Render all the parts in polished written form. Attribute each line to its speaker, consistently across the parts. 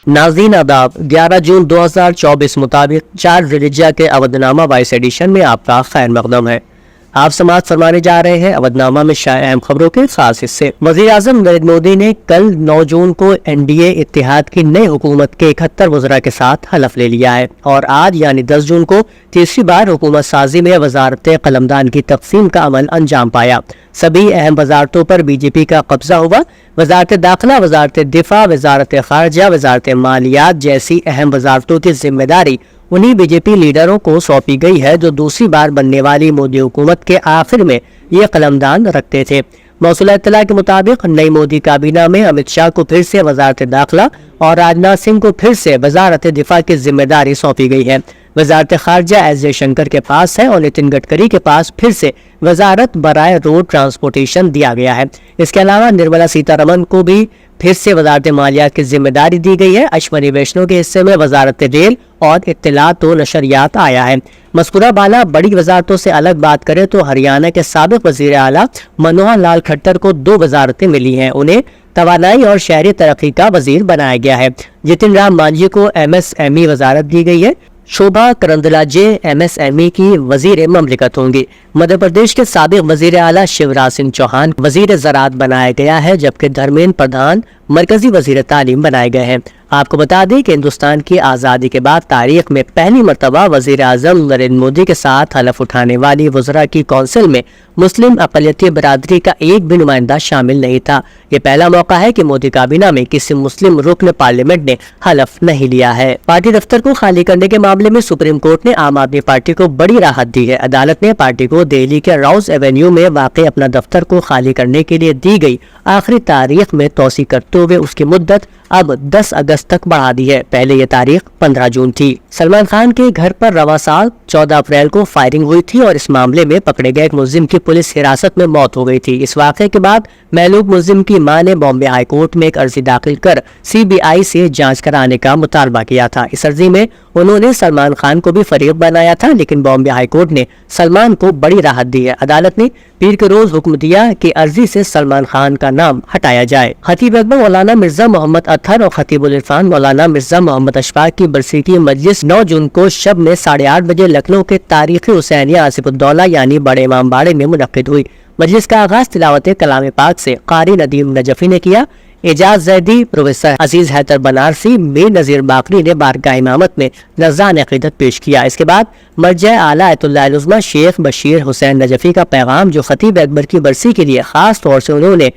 Speaker 1: नाज़रीन आदाब, 11 जून 2024 मुताबिक 4 ज़िलहिज्जा के अवधनामा 22 एडिशन में आपका खैर मकदम है। आप समाअत फरमाने जा रहे हैं अवधनामा में शाया अहम खबरों के खास हिस्से। वज़ीर आज़म नरेंद्र मोदी ने कल 9 जून को एनडीए इत्तेहाद की नई हुकूमत के 71 वज़रा के साथ हलफ ले लिया है और आज यानी 10 जून को तीसरी बार हुकूमत साजी में वज़ारत क़लमदान की तक़सीम का अमल अंजाम पाया। सभी अहम वज़ारतों पर बीजेपी का कब्जा हुआ। वज़ारत दाखिला, वज़ारत दिफा, वज़ारत ख़ारजा, वज़ारत मालियात जैसी अहम वज़ारतों की जिम्मेदारी उन्हीं बीजेपी लीडरों को सौंपी गई है जो दूसरी बार बनने वाली मोदी हुकूमत के आखिर में ये कलमदान रखते थे। मौसूल इत्तला के मुताबिक नई मोदी काबीना में अमित शाह को फिर से वज़ारत दाखिला और राजनाथ सिंह को फिर से वज़ारत दिफा की जिम्मेदारी सौंपी गई है। वज़ारत ख़ारजा एस जयशंकर के पास है और नितिन गडकरी के पास फिर से वज़ारत बराए रोड ट्रांसपोर्टेशन दिया गया है। इसके अलावा निर्मला सीतारमन को भी फिर से वज़ारत मालियात की जिम्मेदारी दी गई है। अश्विनी वैष्णव के हिस्से में वज़ारत रेल और इत्तलात व नशरियात आया है। मज़कूरा बाला बड़ी वज़ारतों से अलग बात करें तो हरियाणा के साबिक़ वज़ीर आला मनोहर लाल खट्टर को 2 वज़ारतें मिली हैं। उन्हें तवानाई और शहरी तरक्की का वज़ीर बनाया गया है। जितिन राम मांझी को MSME वज़ारत दी गई है। शोभा करंदलाजे MSME की वज़ीर ममलिकत होंगी। मध्य प्रदेश के साबिक़ वज़ीर आला शिवराज सिंह चौहान वज़ीर ज़राअत बनाया गया है, जबकि धर्मेंद्र प्रधान मरकजी वज़ीर तालीम बनाए गए हैं। आपको बता दें कि हिंदुस्तान की आज़ादी के बाद तारीख में पहली मरतबा वज़ीर आज़म नरेंद्र मोदी के साथ हलफ उठाने वाली वज़रा की कौंसिल में मुस्लिम अक़लियती बरादरी का एक भी नुमाइंदा शामिल नहीं था। ये पहला मौका है कि मोदी काबीना में किसी मुस्लिम रुकन पार्लियामेंट ने हलफ नहीं लिया है। पार्टी दफ्तर को खाली करने के मामले में सुप्रीम कोर्ट ने आम आदमी पार्टी को बड़ी राहत दी है। अदालत ने पार्टी को दिल्ली के राउज एवेन्यू में वाक़ अपना दफ्तर को खाली करने के लिए दी गई आखिरी तारीख में तोसी करते हुए उसकी मुद्दत अब 10 अगस्त तक बढ़ा दी है। पहले ये तारीख 15 जून थी। सलमान खान के घर पर रवा साल 14 अप्रैल को फायरिंग हुई थी और इस मामले में पकड़े गए एक मुल्जिम की पुलिस हिरासत में मौत हो गई थी। इस वाक़े के बाद महलूक मुल्जिम की मां ने बॉम्बे हाई कोर्ट में एक अर्जी दाखिल कर CBI से जांच कराने का मुतालबा किया था। इस अर्जी में उन्होंने सलमान खान को भी फरीक बनाया था, लेकिन बॉम्बे हाई कोर्ट ने सलमान को बड़ी राहत दी है। अदालत ने पीर के रोज हुक्म दिया कि अर्जी से सलमान खान का नाम हटाया जाए। खतीब अकबर मौलाना मिर्जा मोहम्मद अतहर और खतीबुल इरफान मौलाना मिर्जा मोहम्मद अशफाक की बरसी की मजलिस 9 जून को शब में 8:30 बजे लखनऊ के तारीखी हुसैनिया आसिफुद्दौला यानी बड़े इमाम बाड़े में मुनक्किद हुई। मजलिस का आगाज तिलावत कलाम पाक से कारी नदीम नजफी ने किया। एजाज जैदी, प्रोफेसर अजीज हैदर बनारसी, मीर नजीर बाकरी ने बारगाह इमामत में नज़रान अक़ीदत पेश किया। इसके बाद मर्जा आला आयतुल्लाह उज़्मा शेख बशीर हुसैन नजफी का पैगाम जो खतीब अकबर की बरसी के लिए खास तौर से उन्होंने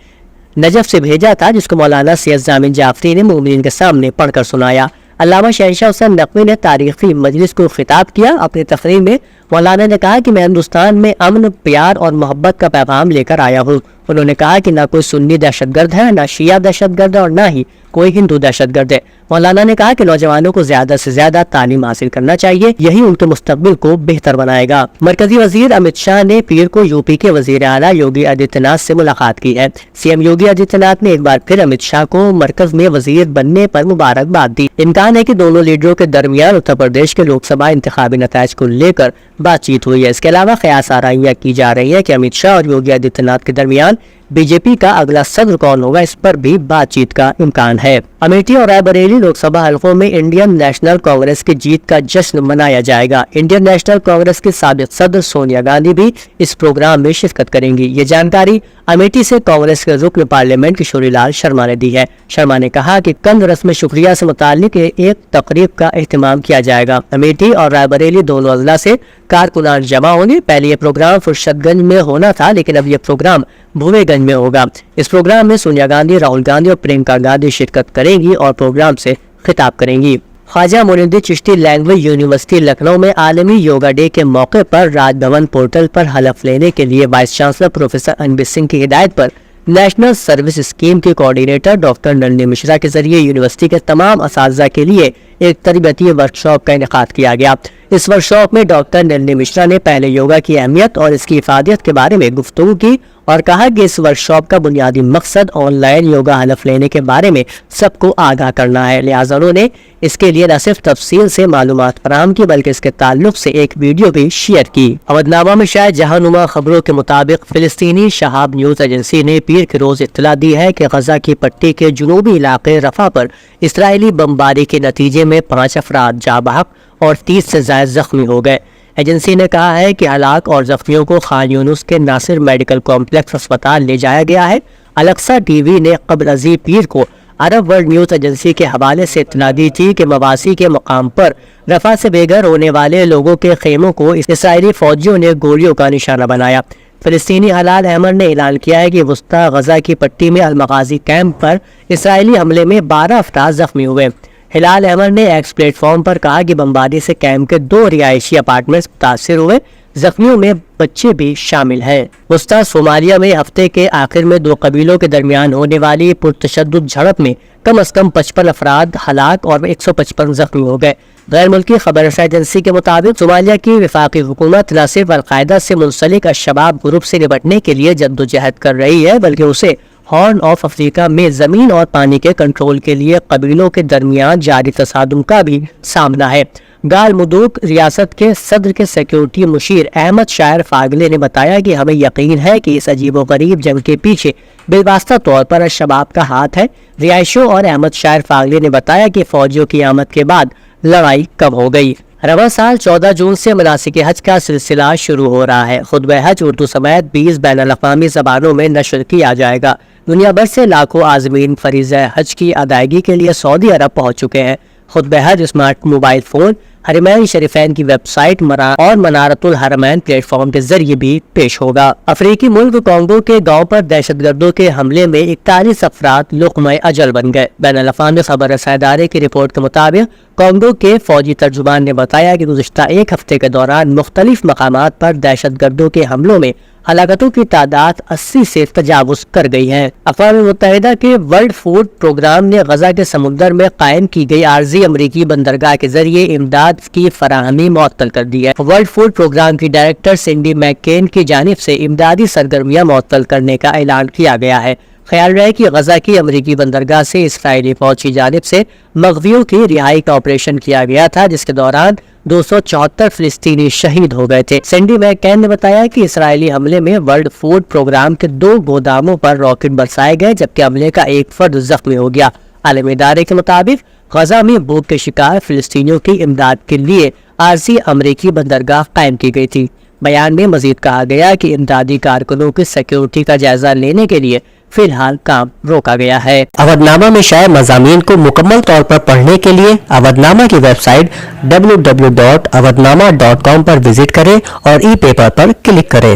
Speaker 1: नजफ से भेजा था, जिसको मौलाना सैयद जामिन जाफरी ने मोमिनीन के सामने पढ़कर सुनाया। अल्लामा शहनशाह हुसैन नकवी ने तारीखी मजलिस को खिताब किया। अपनी तकरीर में मौलाना ने कहा कि मैं हिंदुस्तान में अमन, प्यार और मोहब्बत का पैगाम लेकर आया हूँ। उन्होंने कहा कि न कोई सुन्नी दहशतगर्द है, न शिया दहशतगर्द है और न ही कोई हिंदू दहशतगर्द है। मौलाना ने कहा कि नौजवानों को ज्यादा से ज्यादा तालीम हासिल करना चाहिए, यही उनके मुस्तकबिल को बेहतर बनाएगा। मरकजी वजीर अमित शाह ने पीर को यूपी के वजीर आला योगी आदित्यनाथ से मुलाकात की है। CM योगी आदित्यनाथ ने एक बार फिर अमित शाह को मरकज में वजीर बनने पर मुबारकबाद दी। इम्कान है कि दोनों लीडरों के दरमियान उत्तर प्रदेश के लोकसभा इंतखाबी नताइज को लेकर बातचीत हुई है। इसके अलावा क़यास आराइयां की जा रही है कि अमित शाह और योगी आदित्यनाथ के दरमियान बीजेपी का अगला सदर कौन होगा, इस पर भी बातचीत का इम्कान है। अमेठी और रायबरेली लोकसभा हलकों में इंडियन नेशनल कांग्रेस की जीत का जश्न मनाया जाएगा। इंडियन नेशनल कांग्रेस की साबिक़ सदर सोनिया गांधी भी इस प्रोग्राम में शिरकत करेंगी। ये जानकारी अमेठी से कांग्रेस के रुकन पार्लियामेंट किशोरी लाल शर्मा ने दी है। शर्मा ने कहा कि कंद रस्म शुक्रिया से मुताल्लिक एक तकरीब का एहतमाम किया जाएगा। अमेठी और रायबरेली दोनों अजला से कारकुनान जमा होंगे। पहले ये प्रोग्राम फुरशतगंज में होना था, लेकिन अब ये प्रोग्राम भुवेगंज में होगा। इस प्रोग्राम में सोनिया गांधी, राहुल गांधी और प्रियंका गांधी शिरकत करेंगी और प्रोग्राम से खिताब करेंगी। ख्वाजा मोइनुद्दीन चिश्ती लैंग्वेज यूनिवर्सिटी लखनऊ में आलमी योगा डे के मौके पर राजभवन पोर्टल पर हलफ लेने के लिए वाइस चांसलर प्रोफेसर अनबिर सिंह की हिदायत पर नेशनल सर्विस स्कीम के कोऑर्डिनेटर डॉक्टर नलिनी मिश्रा के जरिए यूनिवर्सिटी के तमाम असातिज़ा के लिए एक तरबियती वर्कशॉप का इनेकाद किया गया। اس ورکشاپ میں ڈاکٹر نلنی مشرا نے پہلے یوگا کی اہمیت اور اس کی افادیت کے بارے میں گفتگو کی اور کہا کہ اس ورکشاپ کا بنیادی مقصد آن لائن یوگا حلف لینے کے بارے میں سب کو آگاہ کرنا ہے، لہٰذا انہوں نے اس کے لیے نہ صرف تفصیل سے معلومات فراہم کی بلکہ اس کے تعلق سے ایک ویڈیو بھی شیئر کی۔ اودنامہ میں شائع جہانما خبروں کے مطابق فلسطینی شہاب نیوز ایجنسی نے پیر کے روز اطلاع دی ہے کہ غزہ کی پٹی کے جنوبی علاقے رفح پر اسرائیلی بمباری کے نتیجے میں 5 افراد جاں بحق اور 30 سے زائد زخمی ہو گئے۔ ایجنسی نے کہا ہے کہ ہلاک اور زخمیوں کو خان یونس کے ناصر میڈیکل کمپلیکس اسپتال لے جایا گیا ہے۔ الاقصی ٹی وی نے قبل ازیں پیر کو عرب ورلڈ نیوز ایجنسی کے حوالے سے اطلاع دی تھی کہ مواسی کے مقام پر رفح سے بے گھر ہونے والے لوگوں کے خیموں کو اسرائیلی فوجیوں نے گولیوں کا نشانہ بنایا۔ فلسطینی ہلال احمر نے اعلان کیا ہے کہ وسطی غزہ کی پٹی میں المغازی کیمپ پر اسرائیلی حملے میں 12 افراد زخمی ہوئے۔ ہلال احمر نے ایکس پلیٹ فارم پر کہا کہ بمباری سے کیمپ کے 2 رہائشی اپارٹمنٹس متاثر ہوئے، زخمیوں میں بچے بھی شامل ہیں۔ وسطی صومالیہ میں ہفتے کے آخر میں 2 قبیلوں کے درمیان ہونے والی پرتشدد جھڑپ میں کم از کم 55 افراد ہلاک اور 155 زخمی ہو گئے۔ غیر ملکی خبر رساں ایجنسی کے مطابق صومالیہ کی وفاقی حکومت نہ صرف القاعدہ سے منسلک الشباب گروپ سے نمٹنے کے لیے جدوجہد کر رہی ہے بلکہ اسے ہارن آف افریقہ میں زمین اور پانی کے کنٹرول کے لیے قبیلوں کے درمیان جاری تصادم کا بھی سامنا ہے۔ گال مدوک ریاست کے صدر کے سیکیورٹی مشیر احمد شاعر فاگلے نے بتایا کہ ہمیں یقین ہے کہ اس عجیب و غریب جنگ کے پیچھے بالواسطہ طور پر الشباب کا ہاتھ ہے۔ رہائشیوں اور احمد شاعر فاگلے نے بتایا کہ فوجیوں کی آمد کے بعد لڑائی کم ہو گئی۔ رواں سال 14 جون سے مناسک حج کا سلسلہ شروع ہو رہا ہے۔ خطبہ حج اردو سمیت 20 بین الاقوامی زبانوں میں نشر کیا جائے گا۔ دنیا بھر سے لاکھوں عازمین فریضہ حج کی ادائیگی کے لیے سعودی عرب پہنچ چکے ہیں۔ خطبہ حج اسمارٹ موبائل فون، حرمین شریفین کی ویب سائٹ اور منارت الحرمین پلیٹ فارم کے ذریعے بھی پیش ہوگا۔ افریقی ملک کانگو کے گاؤں پر دہشت گردوں کے حملے میں 41 افراد لقمہ اجل بن گئے۔ بین الاقوامی خبر رساں ادارے کی رپورٹ کے مطابق کانگو کے فوجی ترجمان نے بتایا کہ گزشتہ ایک ہفتے کے دوران مختلف مقامات پر دہشت گردوں کے حملوں میں ہلاکتوں کی تعداد 80 سے تجاوز کر گئی ہے۔ اقوام متحدہ کے ورلڈ فوڈ پروگرام نے غزہ کے سمندر میں قائم کی گئی عارضی امریکی بندرگاہ کے ذریعے امداد کی فراہمی معطل کر دی ہے۔ ورلڈ فوڈ پروگرام کی ڈائریکٹر سینڈی میک کین کی جانب سے امدادی سرگرمیاں معطل کرنے کا اعلان کیا گیا ہے۔ خیال رہے کہ غزہ کی امریکی بندرگاہ سے اسرائیلی فوج کی جانب سے مغویوں کی رہائی کا آپریشن کیا گیا تھا جس کے دوران 274 فلسطینی شہید ہو گئے تھے۔ سینڈی میک کین نے بتایا کہ اسرائیلی حملے میں ورلڈ فوڈ پروگرام کے 2 گوداموں پر راکٹ برسائے گئے جبکہ حملے کا ایک فرد زخمی ہو گیا۔ عالمی ادارے کے مطابق غزہ میں بھوک کے شکار فلسطینیوں کی امداد کے لیے عارضی امریکی بندرگاہ قائم کی گئی تھی۔ بیان میں مزید کہا گیا کہ امدادی کارکنوں کی سیکیورٹی کا جائزہ لینے کے لیے فی الحال کام روکا گیا ہے۔ اودنامہ میں شائع مضامین کو مکمل طور پر پڑھنے کے لیے اودنامہ کی ویب سائٹ www.awadnama.com پر وزٹ کریں اور ای پیپر پر کلک کریں۔